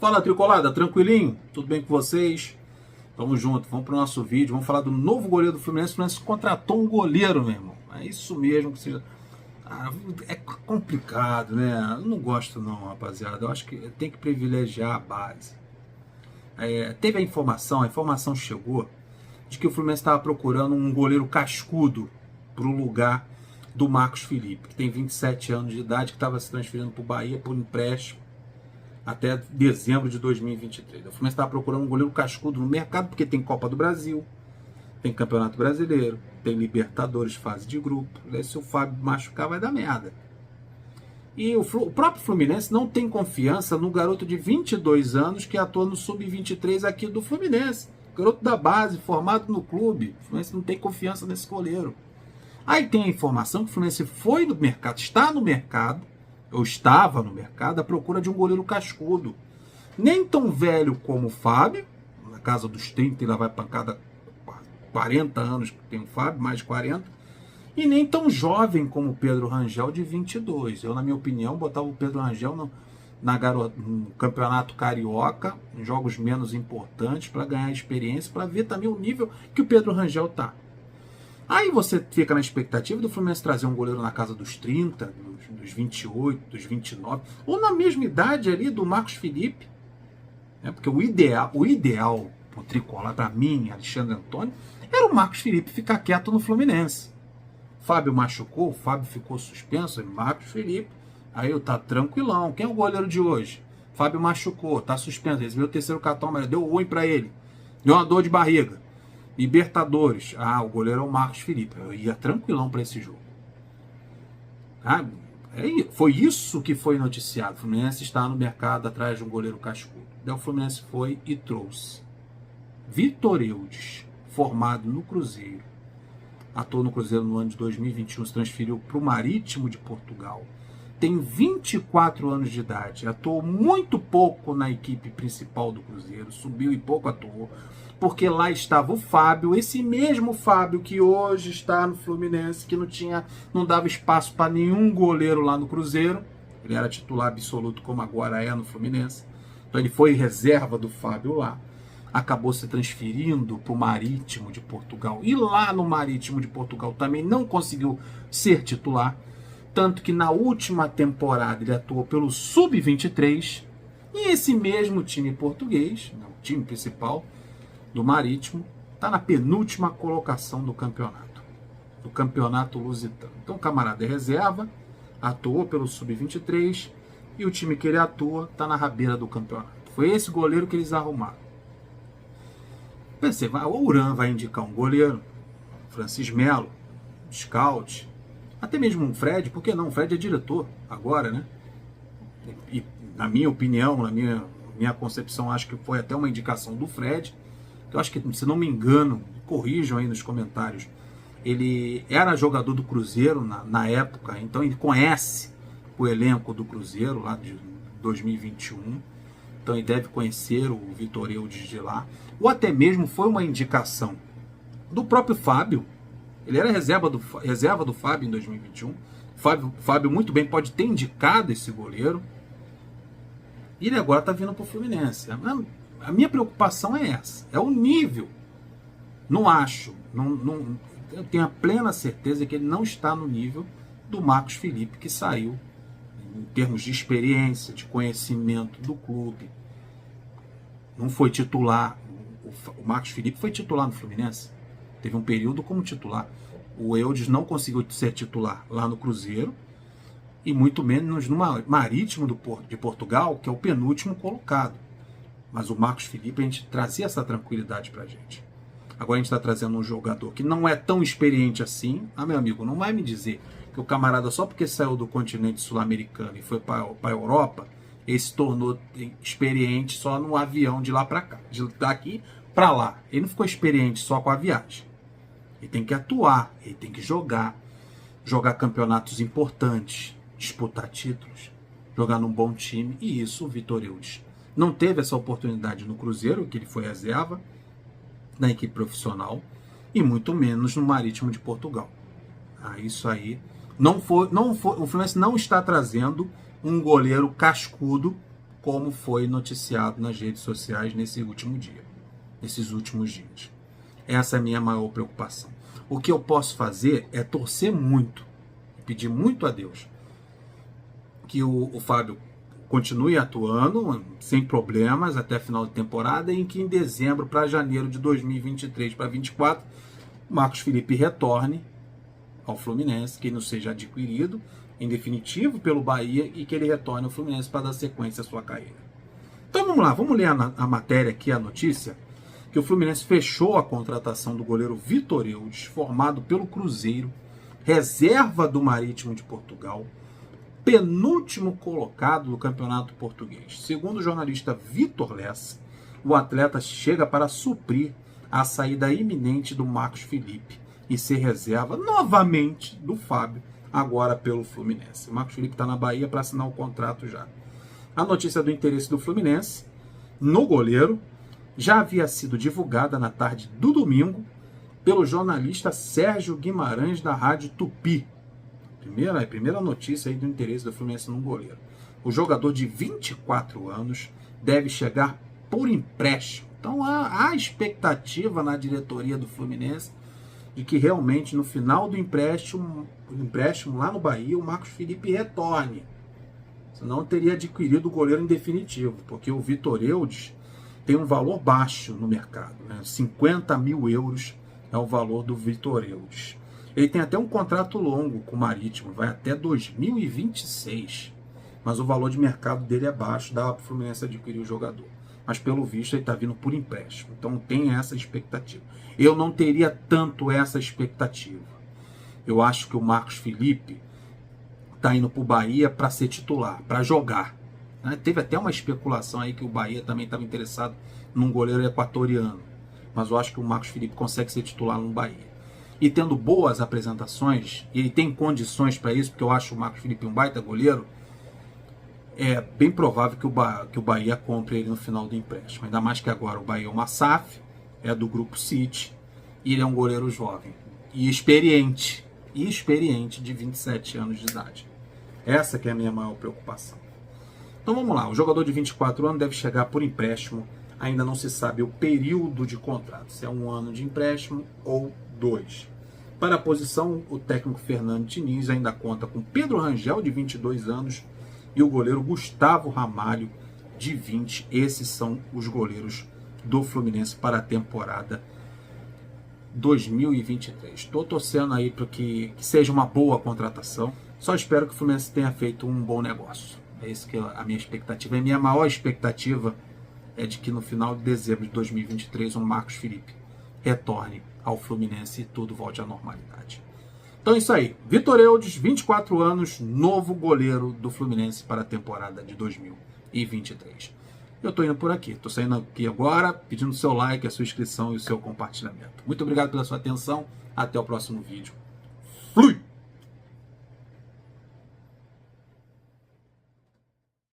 Fala, Tricolada, tranquilinho? Tudo bem com vocês? Tamo junto, vamos pro nosso vídeo, vamos falar do novo goleiro do Fluminense. O Fluminense contratou um goleiro, meu irmão. É isso mesmo que você... é complicado, né? Eu não gosto não, rapaziada. Eu acho que tem que privilegiar a base. Teve a informação chegou de que o Fluminense estava procurando um goleiro cascudo pro lugar do Marcos Felipe, que tem 27 anos de idade, que estava se transferindo pro Bahia por empréstimo até dezembro de 2023. O Fluminense estava procurando um goleiro cascudo no mercado, porque tem Copa do Brasil, tem Campeonato Brasileiro, tem Libertadores, fase de grupo. Se o Fábio machucar, vai dar merda. E o próprio Fluminense não tem confiança no garoto de 22 anos que atua no Sub-23 aqui do Fluminense. Garoto da base, formado no clube. O Fluminense não tem confiança nesse goleiro. Aí tem a informação que o Fluminense foi no mercado, está no mercado, ou estava no mercado, à procura de um goleiro cascudo. Nem tão velho como o Fábio, na casa dos 30, ele vai pancada 40 anos que tem o Fábio, mais de 40, e nem tão jovem como o Pedro Rangel, de 22. Eu, na minha opinião, botava o Pedro Rangel no Campeonato Carioca, em jogos menos importantes, para ganhar experiência, para ver também o nível que o Pedro Rangel está. Aí você fica na expectativa do Fluminense trazer um goleiro na casa dos 30, dos 28, dos 29, ou na mesma idade ali do Marcos Felipe. Porque o ideal pro Tricolor, para mim, Alexandre Antônio, era o Marcos Felipe ficar quieto no Fluminense. Fábio machucou, o Fábio ficou suspenso, Marcos Felipe, aí tá tranquilão. Quem é o goleiro de hoje? Fábio machucou, tá suspenso, recebeu o terceiro cartão amarelo, deu ruim para ele, deu uma dor de barriga. Libertadores, o goleiro é o Marcos Felipe. Eu ia tranquilão para esse jogo. Foi isso que foi noticiado. O Fluminense está no mercado atrás de um goleiro cascudo. Daí o Fluminense foi e trouxe Vitor Eudes, formado no Cruzeiro. Atuou no Cruzeiro no ano de 2021, se transferiu para o Marítimo de Portugal. Tem 24 anos de idade, atuou muito pouco na equipe principal do Cruzeiro, subiu e pouco atuou, porque lá estava o Fábio, esse mesmo Fábio que hoje está no Fluminense, que não dava espaço para nenhum goleiro lá no Cruzeiro. Ele era titular absoluto, como agora é no Fluminense. Então ele foi reserva do Fábio lá. Acabou se transferindo para o Marítimo de Portugal. E lá no Marítimo de Portugal também não conseguiu ser titular. Tanto que na última temporada ele atuou pelo Sub-23. E esse mesmo time português, o time principal do Marítimo, está na penúltima colocação do campeonato lusitano. Então o camarada é reserva, atuou pelo Sub-23 e o time que ele atua está na rabeira do campeonato. Foi esse goleiro que eles arrumaram. Pensei, o Uran vai indicar um goleiro, Francis Melo, scout, até mesmo um Fred, por que não? O Fred é diretor agora, né? E na minha opinião, na minha concepção, acho que foi até uma indicação do Fred. Eu acho que, se não me engano, corrijam aí nos comentários, ele era jogador do Cruzeiro na época, então ele conhece o elenco do Cruzeiro lá de 2021, então ele deve conhecer o Vitor Eudes de lá, ou até mesmo foi uma indicação do próprio Fábio. Ele era reserva do Fábio em 2021, Fábio muito bem pode ter indicado esse goleiro, e ele agora está vindo para o Fluminense. A minha preocupação é essa, é o nível. Não acho, eu tenho a plena certeza que ele não está no nível do Marcos Felipe, que saiu em termos de experiência, de conhecimento do clube. Não foi titular. O Marcos Felipe foi titular no Fluminense, teve um período como titular. O Eudes não conseguiu ser titular lá no Cruzeiro, e muito menos no Marítimo de Portugal, que é o penúltimo colocado. Mas o Marcos Felipe, a gente trazia essa tranquilidade pra gente. Agora a gente está trazendo um jogador que não é tão experiente assim. Meu amigo, não vai me dizer que o camarada, só porque saiu do continente sul-americano e foi para a Europa, ele se tornou experiente só no avião de lá para cá, daqui para lá. Ele não ficou experiente só com a viagem. Ele tem que atuar, ele tem que jogar campeonatos importantes, disputar títulos, jogar num bom time, e isso o Vitor Eudes não teve essa oportunidade no Cruzeiro, que ele foi reserva, na equipe profissional, e muito menos no Marítimo de Portugal. Isso aí o Fluminense não está trazendo um goleiro cascudo como foi noticiado nas redes sociais nesses últimos dias. Essa é a minha maior preocupação. O que eu posso fazer é torcer muito, pedir muito a Deus que o Fábio continue atuando sem problemas até final de temporada, e em que em dezembro para janeiro de 2023 para 2024, Marcos Felipe retorne ao Fluminense, que não seja adquirido em definitivo pelo Bahia e que ele retorne ao Fluminense para dar sequência à sua carreira. Então vamos lá, vamos ler a matéria aqui, a notícia, que o Fluminense fechou a contratação do goleiro Vitor Eudes, formado pelo Cruzeiro, reserva do Marítimo de Portugal, penúltimo colocado no Campeonato Português. Segundo o jornalista Vitor Lessa, o atleta chega para suprir a saída iminente do Marcos Felipe e ser reserva novamente do Fábio, agora pelo Fluminense. O Marcos Felipe está na Bahia para assinar o contrato já. A notícia do interesse do Fluminense no goleiro já havia sido divulgada na tarde do domingo pelo jornalista Sérgio Guimarães da Rádio Tupi. Primeira notícia aí do interesse do Fluminense no goleiro. O jogador de 24 anos deve chegar por empréstimo. Então há expectativa na diretoria do Fluminense de que realmente no final do empréstimo lá no Bahia, o Marcos Felipe retorne. Senão teria adquirido o goleiro em definitivo, porque o Vitor Eudes tem um valor baixo no mercado, né? 50 mil euros é o valor do Vitor Eudes. Ele tem até um contrato longo com o Marítimo, vai até 2026, mas o valor de mercado dele é baixo, dá para o Fluminense adquirir o jogador. Mas pelo visto ele está vindo por empréstimo, então tem essa expectativa. Eu não teria tanto essa expectativa. Eu acho que o Marcos Felipe está indo para o Bahia para ser titular, para jogar. Teve até uma especulação aí que o Bahia também estava interessado num goleiro equatoriano, mas eu acho que o Marcos Felipe consegue ser titular no Bahia. E tendo boas apresentações, e ele tem condições para isso, porque eu acho o Marcos Felipe um baita goleiro, é bem provável que o Bahia compre ele no final do empréstimo. Ainda mais que agora o Bahia é uma SAF, é do Grupo City, e ele é um goleiro jovem e experiente de 27 anos de idade. Essa que é a minha maior preocupação. Então vamos lá, o jogador de 24 anos deve chegar por empréstimo, ainda não se sabe o período de contrato, se é 1 ano de empréstimo ou 2. Para a posição, o técnico Fernando Diniz ainda conta com Pedro Rangel, de 22 anos, e o goleiro Gustavo Ramalho, de 20. Esses são os goleiros do Fluminense para a temporada 2023. Estou torcendo aí para que seja uma boa contratação. Só espero que o Fluminense tenha feito um bom negócio. É isso que é a minha expectativa. A minha maior expectativa é de que no final de dezembro de 2023 o Marcos Felipe retorne ao Fluminense e tudo volte à normalidade. Então é isso aí. Vitor Eudes, 24 anos, novo goleiro do Fluminense para a temporada de 2023. Eu estou indo por aqui. Estou saindo aqui agora, pedindo o seu like, a sua inscrição e o seu compartilhamento. Muito obrigado pela sua atenção. Até o próximo vídeo. Fui!